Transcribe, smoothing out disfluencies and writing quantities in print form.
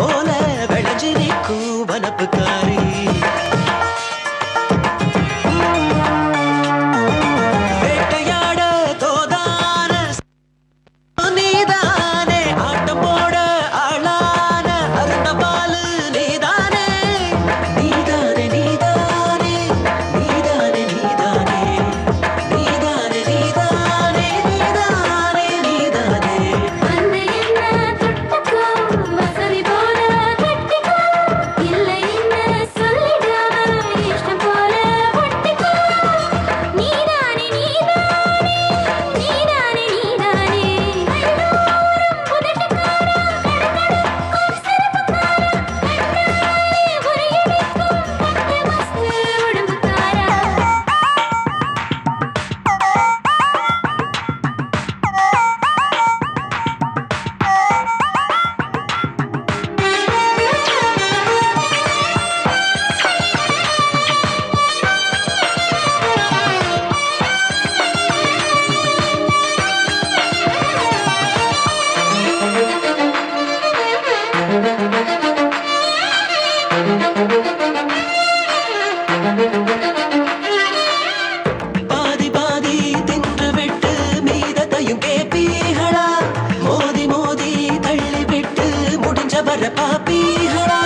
போல விளைஞ்சு நிற்கும் வனப்புக்காரி வேட்டையாட தோதான நீதானே ஆட்டம் போட ஆளான அருண்ட பாலு நீதானே நீதானே நீதானே நீதானே நீதானே நீதானே நீதானே நீதானே நீதானே அந்த என்ன தொட்டுக்கோ வசதி போல கட்டிக்கோ இல்லை என்ன சொல்லிடாம இஷ்டம் போல ஒட்டிக்கோ நீதானே நீதானே நீதானே நீதானே ஐயோரம் புதட்டுக்காரா கடகடக்கும் சிறப்புக்காரா கண்ணாலே உரையடிக்கும் கட்ட மஸ்து உடம்புக்காரா பாதி பாதி தின்று விட்டு மீதத்தையும் கேப்பீகளா மோதி மோதி தள்ளி விட்டு முடிஞ்ச வர பாப்பீகளா